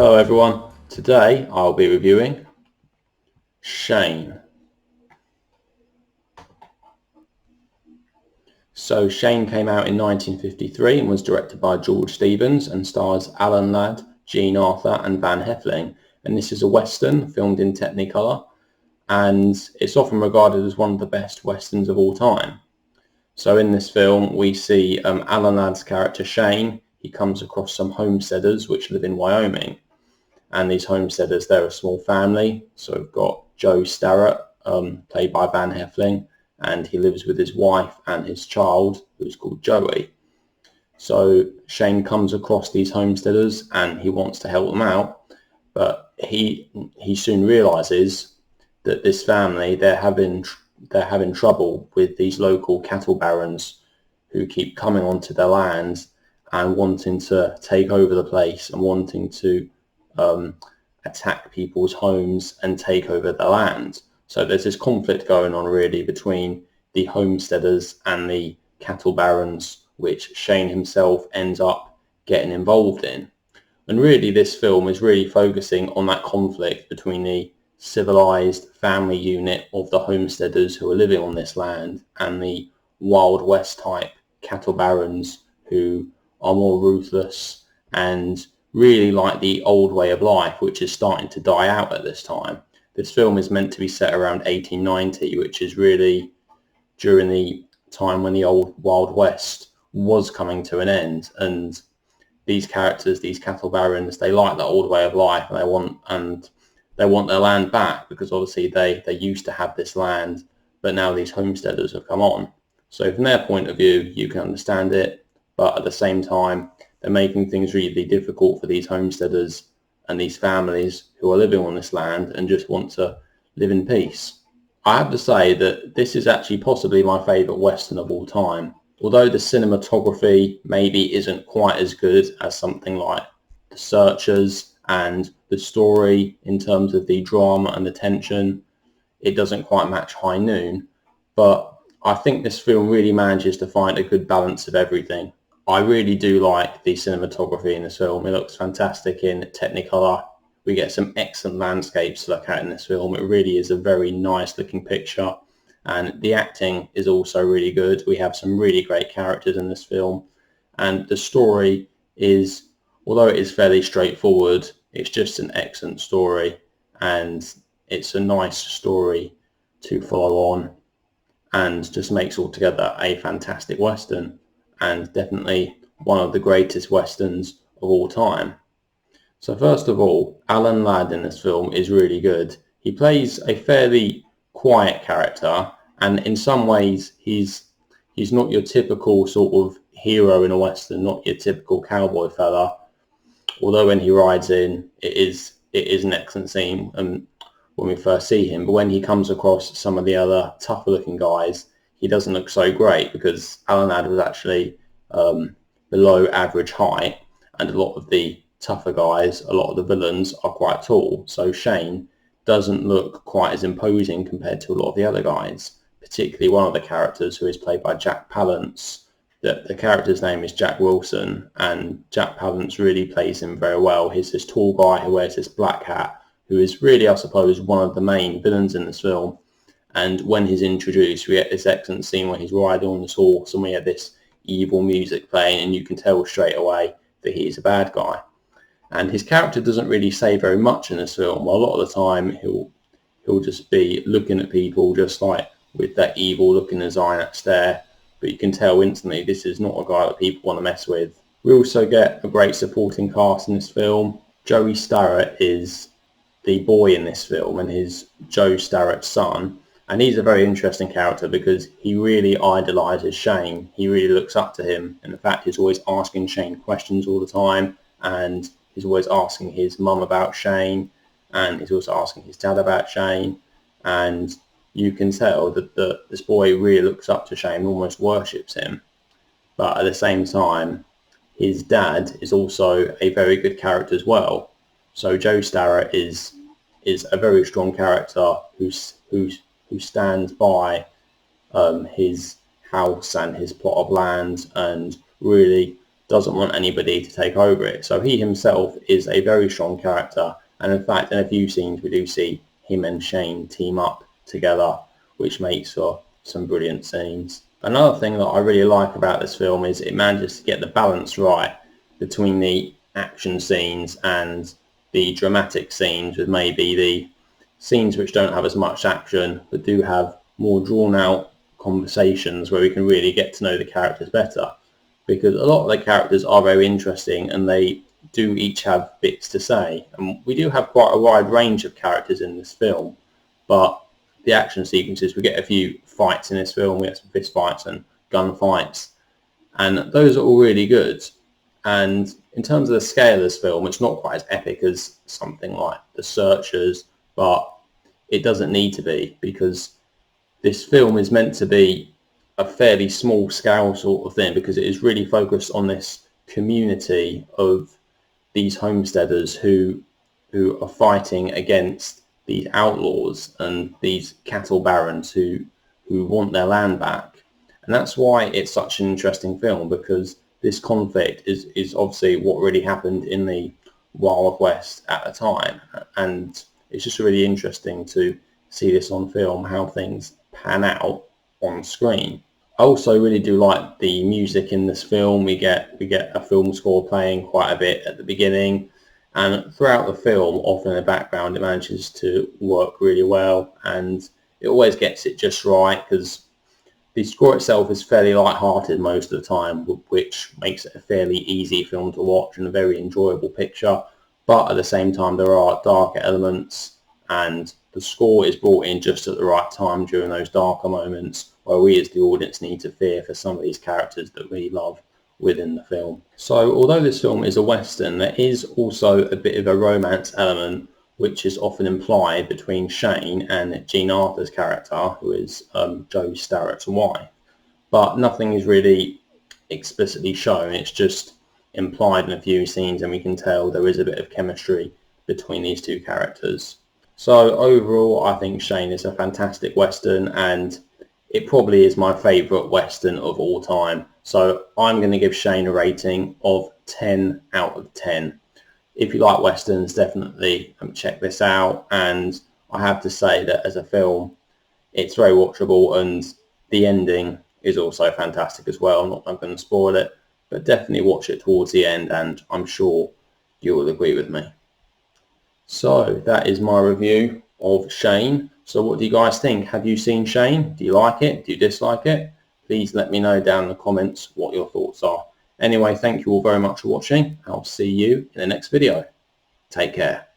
Hello everyone, today I'll be reviewing Shane. So Shane came out in 1953 and was directed by George Stevens and stars Alan Ladd, Jean Arthur and Van Heflin. And this is a western filmed in Technicolor, and it's often regarded as one of the best westerns of all time. So in this film we see Alan Ladd's character Shane. He comes across some homesteaders which live in Wyoming. And these homesteaders, they're a small family. So we've got Joe Starrett, played by Van Heflin, and he lives with his wife and his child, who's called Joey. So Shane comes across these homesteaders and he wants to help them out, but he soon realizes that this family, they're having trouble with these local cattle barons who keep coming onto their lands and wanting to take over the place and wanting to attack people's homes and take over their land. So there's this conflict going on really between the homesteaders and the cattle barons, which Shane himself ends up getting involved in. And really this film is really focusing on that conflict between the civilized family unit of the homesteaders who are living on this land and the Wild West type cattle barons who are more ruthless and really like the old way of life, which is starting to die out at this time. This film is meant to be set around 1890, which is really during the time when the old Wild West was coming to an end. And these characters, these cattle barons, they like the old way of life, and they want their land back because obviously they used to have this land, but now these homesteaders have come on. So from their point of view, you can understand it, but at the same time, they're making things really difficult for these homesteaders and these families who are living on this land and just want to live in peace. I have to say that this is actually possibly my favourite western of all time. Although the cinematography maybe isn't quite as good as something like The Searchers, and the story in terms of the drama and the tension, it doesn't quite match High Noon, but I think this film really manages to find a good balance of everything. I really do like the cinematography in this film. It looks fantastic in Technicolor. We get some excellent landscapes to look at in this film. It really is a very nice looking picture, and the acting is also really good. We have some really great characters in this film, and the story is, although it is fairly straightforward, it's just an excellent story, and it's a nice story to follow on and just makes altogether a fantastic western, and definitely one of the greatest westerns of all time. So first of all, Alan Ladd in this film is really good. He plays a fairly quiet character, and in some ways he's not your typical sort of hero in a western, not your typical cowboy fella. Although when he rides in, it is an excellent scene when we first see him. But when he comes across some of the other tougher looking guys, he doesn't look so great because Alan Ladd was actually below average height, and a lot of the tougher guys, a lot of the villains are quite tall. So Shane doesn't look quite as imposing compared to a lot of the other guys, particularly one of the characters who is played by Jack Palance. The character's name is Jack Wilson, and Jack Palance really plays him very well. He's this tall guy who wears this black hat, who is really, I suppose, one of the main villains in this film. And when he's introduced, we get this excellent scene where he's riding on this horse and we have this evil music playing, and you can tell straight away that he's a bad guy. And his character doesn't really say very much in this film. Well, a lot of the time he'll just be looking at people just like with that evil look in his eye, that stare. But you can tell instantly this is not a guy that people want to mess with. We also get a great supporting cast in this film. Joey Starrett is the boy in this film, and he's Joe Starrett's son. And he's a very interesting character because he really idolises Shane. He really looks up to him. And in fact, he's always asking Shane questions all the time. And he's always asking his mum about Shane. And he's also asking his dad about Shane. And you can tell that this boy really looks up to Shane, almost worships him. But at the same time, his dad is also a very good character as well. So Joe Starrett is a very strong character who stands by his house and his plot of land and really doesn't want anybody to take over it. So he himself is a very strong character, and in fact in a few scenes we do see him and Shane team up together, which makes for some brilliant scenes. Another thing that I really like about this film is it manages to get the balance right between the action scenes and the dramatic scenes, with maybe the scenes which don't have as much action but do have more drawn out conversations where we can really get to know the characters better, because a lot of the characters are very interesting and they do each have bits to say, and we do have quite a wide range of characters in this film. But the action sequences, we get a few fights in this film, we get some fist fights and gun fights, and those are all really good. And in terms of the scale of this film, it's not quite as epic as something like The Searchers, but it doesn't need to be, because this film is meant to be a fairly small scale sort of thing, because it is really focused on this community of these homesteaders who are fighting against these outlaws and these cattle barons who want their land back. And that's why it's such an interesting film, because this conflict is obviously what really happened in the Wild West at the time, and it's just really interesting to see this on film, how things pan out on screen. I also really do like the music in this film. We get a film score playing quite a bit at the beginning, and throughout the film, often in the background, it manages to work really well, and it always gets it just right, because the score itself is fairly light-hearted most of the time, which makes it a fairly easy film to watch and a very enjoyable picture. But at the same time, there are darker elements, and the score is brought in just at the right time during those darker moments where we as the audience need to fear for some of these characters that we love within the film. So although this film is a Western, there is also a bit of a romance element which is often implied between Shane and Jean Arthur's character, who is Joe Starrett's wife. But nothing is really explicitly shown, it's just implied in a few scenes, and we can tell there is a bit of chemistry between these two characters. So overall, I think Shane is a fantastic Western, and it probably is my favourite Western of all time. So I'm going to give Shane a rating of 10 out of 10. If you like Westerns, definitely check this out. And I have to say that as a film, it's very watchable, and the ending is also fantastic as well. I'm not going to spoil it, but definitely watch it towards the end, and I'm sure you will agree with me. So that is my review of Shane. So what do you guys think? Have you seen Shane? Do you like it? Do you dislike it? Please let me know down in the comments what your thoughts are. Anyway, thank you all very much for watching. I'll see you in the next video. Take care.